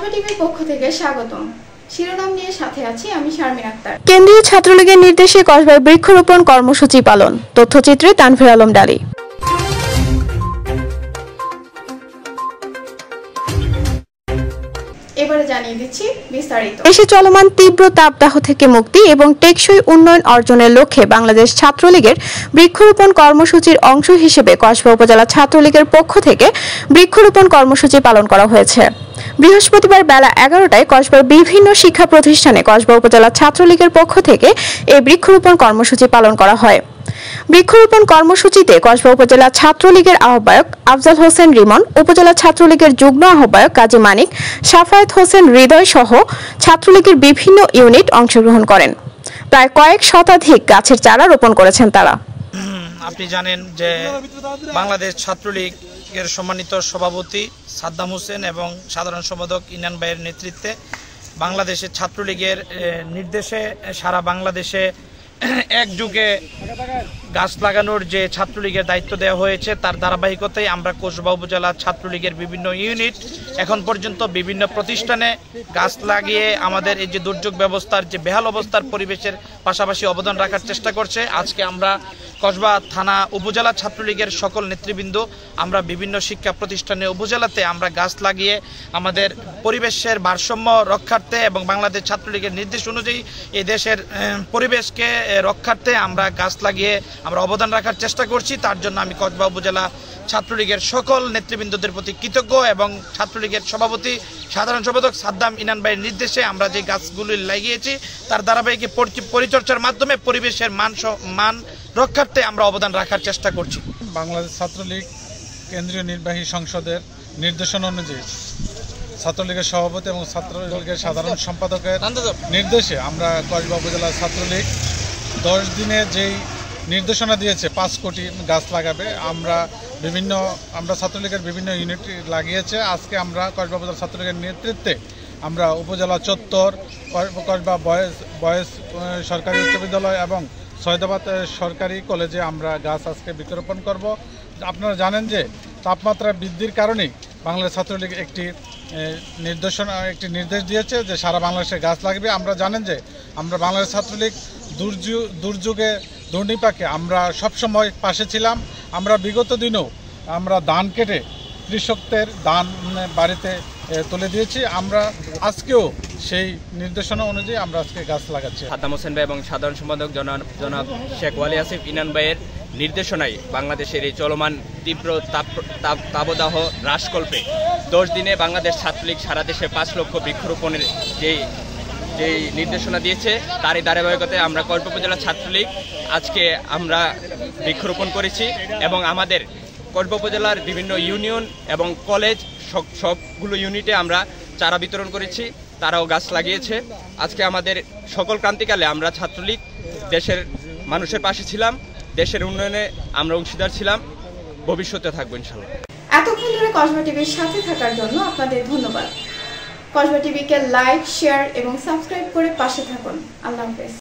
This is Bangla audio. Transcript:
কসবা টিভির পক্ষ থেকে স্বাগতম। শিরোনাম নিয়ে সাথে আছি আমি শারমিন আক্তার। কেন্দ্রীয় ছাত্রলীগের নির্দেশে কসবায় বৃক্ষরোপণ কর্মসূচি পালন। তথ্যচিত্রে তানভীর আলম ডালি। এবারে জানিয়ে দিচ্ছি বিস্তারিত। দেশে চলমান তীব্র তাপদাহ থেকে মুক্তি এবং টেকসই উন্নয়ন অর্জনের লক্ষ্যে বাংলাদেশ ছাত্রলীগের বৃক্ষরোপণ কর্মসূচির অংশ হিসেবে কসবা উপজেলা ছাত্রলীগের পক্ষ থেকে বৃক্ষরোপণ কর্মসূচি পালন করা হয়েছে। বৃহস্পতিবার বেলা 11টায় কসবার বিভিন্ন শিক্ষা প্রতিষ্ঠানে কসবা উপজেলা ছাত্রলীগের পক্ষ থেকে এই বৃক্ষরোপণ কর্মসূচি পালন করা হয়। বৃক্ষরোপণ কর্মসূচিতে কসবা উপজেলা ছাত্রলীগের আহ্বায়ক আফজাল হোসেন রিমন, উপজেলা ছাত্রলীগের যুগ্ম আহ্বায়ক কাজী মানিক, সাফায়েত হোসেন হৃদয় সহ ছাত্রলীগের বিভিন্ন ইউনিট অংশগ্রহণ করেন। প্রায় কয়েক শতাধিক গাছের চারা রোপণ করেছেন তারা। আপনি জানেন যে বাংলাদেশ ছাত্রলীগের সম্মানিত সভাপতি সাদ্দাম হোসেন এবং সাধারণ সম্পাদক ইনান ভাইয়ের নেতৃত্বে বাংলাদেশের ছাত্রলীগের নির্দেশে সারা বাংলাদেশে একযুগে গাছ লাগানোর যে ছাত্রলীগের দায়িত্ব দেওয়া হয়েছে তার ধারাবাহিকতায় আমরা কসবা উপজেলা ছাত্রলীগের বিভিন্ন ইউনিট এখন পর্যন্ত বিভিন্ন প্রতিষ্ঠানে গাছ লাগিয়ে আমাদের এই যে দুর্যোগ ব্যবস্থার যে বেহাল অবস্থার পরিবেশের পাশাপাশি অবদান রাখার চেষ্টা করছে। আজকে আমরা কসবা থানা উপজেলা ছাত্রলীগের সকল নেতৃবৃন্দ আমরা বিভিন্ন শিক্ষা প্রতিষ্ঠানে উপজেলাতে আমরা গাছ লাগিয়ে আমাদের পরিবেশের ভারসাম্য রক্ষার্থে এবং বাংলাদেশ ছাত্রলীগের নির্দেশ অনুযায়ী এই দেশের পরিবেশকে রক্ষার্থে আমরা গাছ লাগিয়ে আমরা অবদান রাখার চেষ্টা করছি। তার জন্য আমি কসবা উপজেলা ছাত্রলীগের সকল নেতৃবৃন্দদের প্রতি কৃতজ্ঞ এবং ছাত্রলীগের সভাপতি সাধারণ সম্পাদক সাদ্দাম ইনান ভাইয়ের নির্দেশে আমরা যে গাছগুলি লাগিয়েছি তার ধারাবাহিক পরিচর্যার মাধ্যমে পরিবেশের মান রক্ষার্থে আমরা অবদান রাখার চেষ্টা করছি। বাংলাদেশ ছাত্রলীগ কেন্দ্রীয় নির্বাহী সংসদের নির্দেশনা অনুযায়ী ছাত্রলীগের সভাপতি এবং ছাত্রলীগের সাধারণ সম্পাদকের নির্দেশে আমরা কসবা উপজেলা ছাত্রলীগ 10 দিনে যেই নির্দেশনা দিয়েছে 5 কোটি গাছ লাগাবে, আমরা ছাত্রলীগের বিভিন্ন ইউনিট লাগিয়েছে। আজকে আমরা কসবা উপজেলা ছাত্রলীগের নেতৃত্বে আমরা উপজেলা চত্বর, কসবা বয়েজ সরকারি উচ্চ বিদ্যালয় এবং সৈয়দাবাদ সরকারি কলেজে আমরা গাছ আজকে বৃক্ষরোপণ করব। আপনারা জানেন যে তাপমাত্রা বৃদ্ধির কারণেই বাংলাদেশ ছাত্রলীগ একটি নির্দেশ দিয়েছে যে সারা বাংলাদেশে গাছ লাগবে। আমরা জানেন যে আমরা বাংলাদেশ ছাত্রলীগ দুর্যোগে দুর্নিপাকে আমরা সবসময় পাশে ছিলাম। আমরা বিগত দিনেও আমরা ধান কেটে কৃষকদের ধান বাড়িতে তুলে দিয়েছি। আমরা আজকেও সেই নির্দেশনা অনুযায়ী আমরা আজকে গাছ লাগাচ্ছি। সাদ্দাম হোসেন ভাই এবং সাধারণ সম্পাদক জনাব শেখ ওয়ালি আসিফ ইনান ভাইয়ের নির্দেশনায় বাংলাদেশের এই চলমান তীব্র তাপদাহ হ্রাসকল্পে 10 দিনে বাংলাদেশ ছাত্রলীগ সারা দেশে 5 লক্ষ বৃক্ষরোপণের যেই নির্দেশনা দিয়েছে তারই ধারাবাহিকতায় আমরা কসবা উপজেলা ছাত্রলীগ আজকে আমরা বৃক্ষরোপণ করেছি এবং আমাদের কসবা উপজেলার বিভিন্ন ইউনিয়ন এবং কলেজ সবগুলো ইউনিটে আমরা চারা বিতরণ করেছি, তারাও গাছ লাগিয়েছে। আজকে আমাদের সকল ক্রান্তিকালে আমরা ছাত্রলীগ দেশের মানুষের পাশে ছিলাম, দেশের উন্নয়নে আমরা অংশীদার ছিলাম, ভবিষ্যতে থাকবো ইনশাআল্লাহ। এতক্ষণ ধরে কসবা টিভির সাথে থাকার জন্য আপনাদের ধন্যবাদ। কসবা টিভিকে লাইক, শেয়ার এবং সাবস্ক্রাইব করে পাশে থাকুন। আল্লাহ হাফেজ।